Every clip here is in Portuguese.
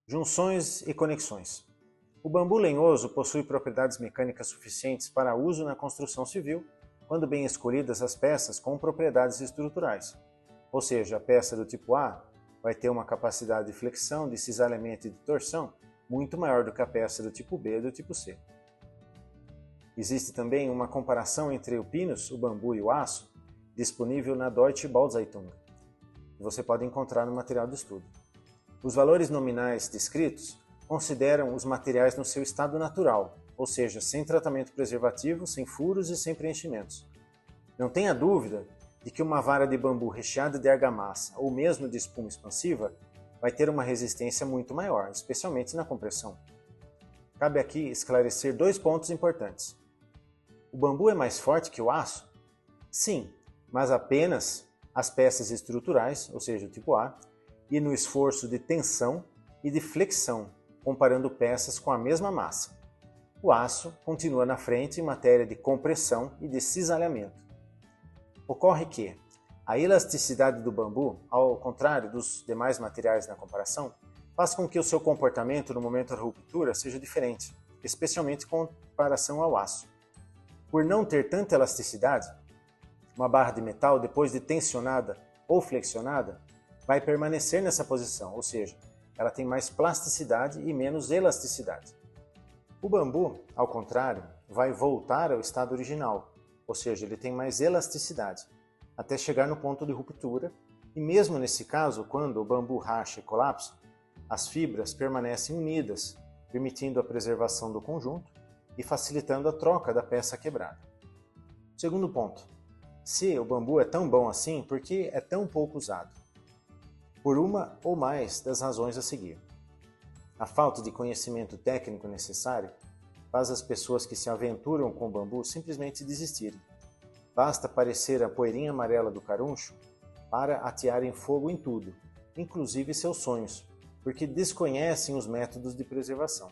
Junções e conexões. O bambu lenhoso possui propriedades mecânicas suficientes para uso na construção civil, quando bem escolhidas as peças com propriedades estruturais. Ou seja, a peça do tipo A vai ter uma capacidade de flexão, de cisalhamento e de torção muito maior do que a peça do tipo B e do tipo C. Existe também uma comparação entre o pinus, o bambu e o aço, disponível na Deutsche Bauzeitung, que você pode encontrar no material de estudo. Os valores nominais descritos consideram os materiais no seu estado natural, ou seja, sem tratamento preservativo, sem furos e sem preenchimentos. Não tenha dúvida de que uma vara de bambu recheada de argamassa ou mesmo de espuma expansiva vai ter uma resistência muito maior, especialmente na compressão. Cabe aqui esclarecer dois pontos importantes. O bambu é mais forte que o aço? Sim, mas apenas as peças estruturais, ou seja, o tipo A, e no esforço de tensão e de flexão, comparando peças com a mesma massa. O aço continua na frente em matéria de compressão e de cisalhamento. Ocorre que a elasticidade do bambu, ao contrário dos demais materiais na comparação, faz com que o seu comportamento no momento da ruptura seja diferente, especialmente com comparação ao aço. Por não ter tanta elasticidade, uma barra de metal, depois de tensionada ou flexionada, vai permanecer nessa posição, ou seja, ela tem mais plasticidade e menos elasticidade. O bambu, ao contrário, vai voltar ao estado original, ou seja, ele tem mais elasticidade, até chegar no ponto de ruptura, e mesmo nesse caso, quando o bambu racha e colapsa, as fibras permanecem unidas, permitindo a preservação do conjunto e facilitando a troca da peça quebrada. Segundo ponto, se o bambu é tão bom assim, por que é tão pouco usado? Por uma ou mais das razões a seguir. A falta de conhecimento técnico necessário faz as pessoas que se aventuram com o bambu simplesmente desistirem. Basta aparecer a poeirinha amarela do caruncho para atearem fogo em tudo, inclusive seus sonhos, porque desconhecem os métodos de preservação.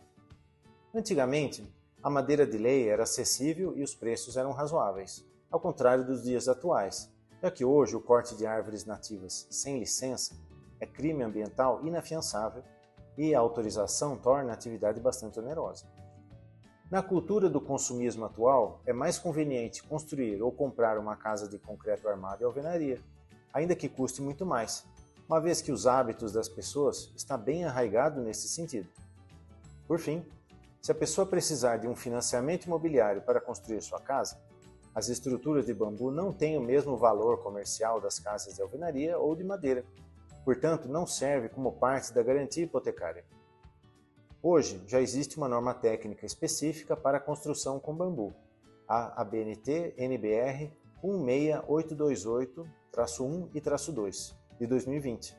Antigamente, a madeira de lei era acessível e os preços eram razoáveis, ao contrário dos dias atuais, já que hoje o corte de árvores nativas sem licença é crime ambiental inafiançável e a autorização torna a atividade bastante onerosa. Na cultura do consumismo atual, é mais conveniente construir ou comprar uma casa de concreto armado e alvenaria, ainda que custe muito mais, uma vez que os hábitos das pessoas estão bem arraigados nesse sentido. Por fim, se a pessoa precisar de um financiamento imobiliário para construir sua casa, as estruturas de bambu não têm o mesmo valor comercial das casas de alvenaria ou de madeira, portanto não serve como parte da garantia hipotecária. Hoje já existe uma norma técnica específica para a construção com bambu, a ABNT NBR 16828-1 e -2, de 2020.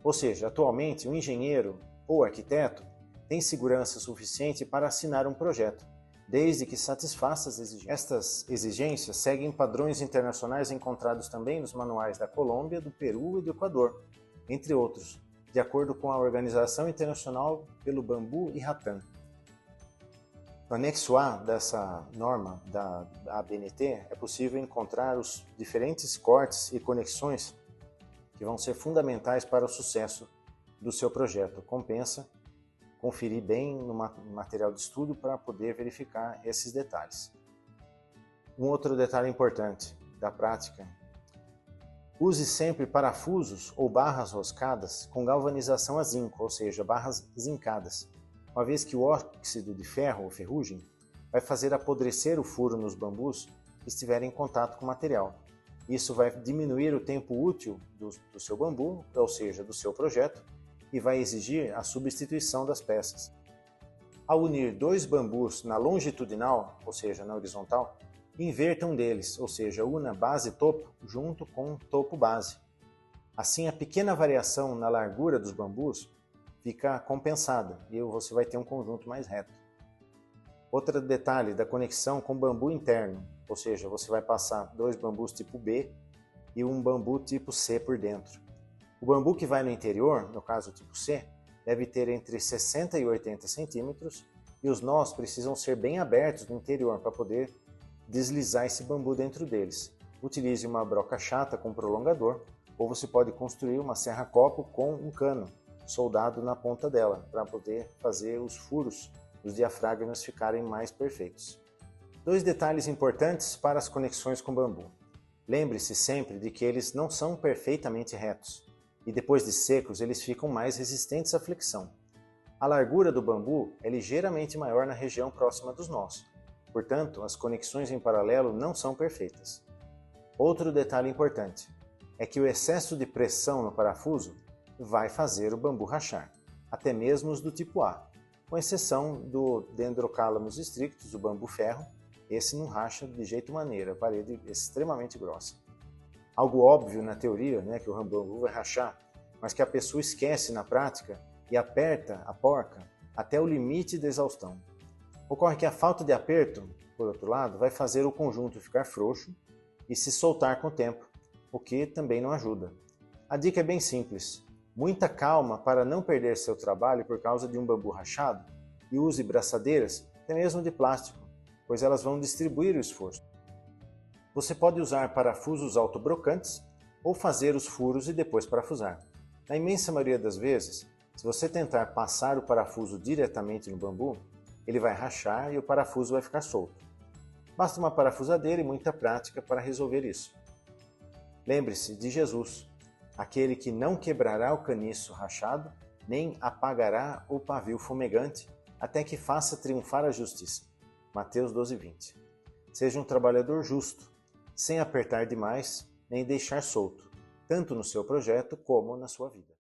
Ou seja, atualmente o engenheiro ou arquiteto tem segurança suficiente para assinar um projeto, desde que satisfaça as exigências. Estas exigências seguem padrões internacionais encontrados também nos manuais da Colômbia, do Peru e do Equador, entre outros, de acordo com a Organização Internacional pelo Bambu e Rattan. No anexo A dessa norma da ABNT é possível encontrar os diferentes cortes e conexões que vão ser fundamentais para o sucesso do seu projeto. Compensa conferir bem no material de estudo para poder verificar esses detalhes. Um outro detalhe importante da prática: use sempre parafusos ou barras roscadas com galvanização a zinco, ou seja, barras zincadas, uma vez que o óxido de ferro ou ferrugem vai fazer apodrecer o furo nos bambus que estiverem em contato com o material. Isso vai diminuir o tempo útil do seu bambu, ou seja, do seu projeto, e vai exigir a substituição das peças. Ao unir dois bambus na longitudinal, ou seja, na horizontal, inverta um deles, ou seja, una base-topo junto com topo-base. Assim, a pequena variação na largura dos bambus fica compensada e você vai ter um conjunto mais reto. Outro detalhe da conexão com bambu interno, ou seja, você vai passar dois bambus tipo B e um bambu tipo C por dentro. O bambu que vai no interior, no caso tipo C, deve ter entre 60 e 80 centímetros e os nós precisam ser bem abertos no interior para poder deslizar esse bambu dentro deles. Utilize uma broca chata com prolongador ou você pode construir uma serra-copo com um cano, soldado na ponta dela, para poder fazer os furos dos diafragmas ficarem mais perfeitos. 2 detalhes importantes para as conexões com bambu. Lembre-se sempre de que eles não são perfeitamente retos, e depois de secos eles ficam mais resistentes à flexão. A largura do bambu é ligeiramente maior na região próxima dos nós, portanto, as conexões em paralelo não são perfeitas. Outro detalhe importante é que o excesso de pressão no parafuso vai fazer o bambu rachar, até mesmo os do tipo A, com exceção do Dendrocalamus strictus, o bambu ferro. Esse não racha de jeito maneira, a parede é extremamente grossa. Algo óbvio na teoria, que o bambu vai rachar, mas que a pessoa esquece na prática e aperta a porca até o limite da exaustão. Ocorre que a falta de aperto, por outro lado, vai fazer o conjunto ficar frouxo e se soltar com o tempo, o que também não ajuda. A dica é bem simples: muita calma para não perder seu trabalho por causa de um bambu rachado e use braçadeiras, até mesmo de plástico, pois elas vão distribuir o esforço. Você pode usar parafusos autobrocantes ou fazer os furos e depois parafusar. Na imensa maioria das vezes, se você tentar passar o parafuso diretamente no bambu, ele vai rachar e o parafuso vai ficar solto. Basta uma parafusadeira e muita prática para resolver isso. Lembre-se de Jesus, aquele que não quebrará o caniço rachado, nem apagará o pavio fumegante, até que faça triunfar a justiça. Mateus 12:20. Seja um trabalhador justo, sem apertar demais, nem deixar solto, tanto no seu projeto como na sua vida.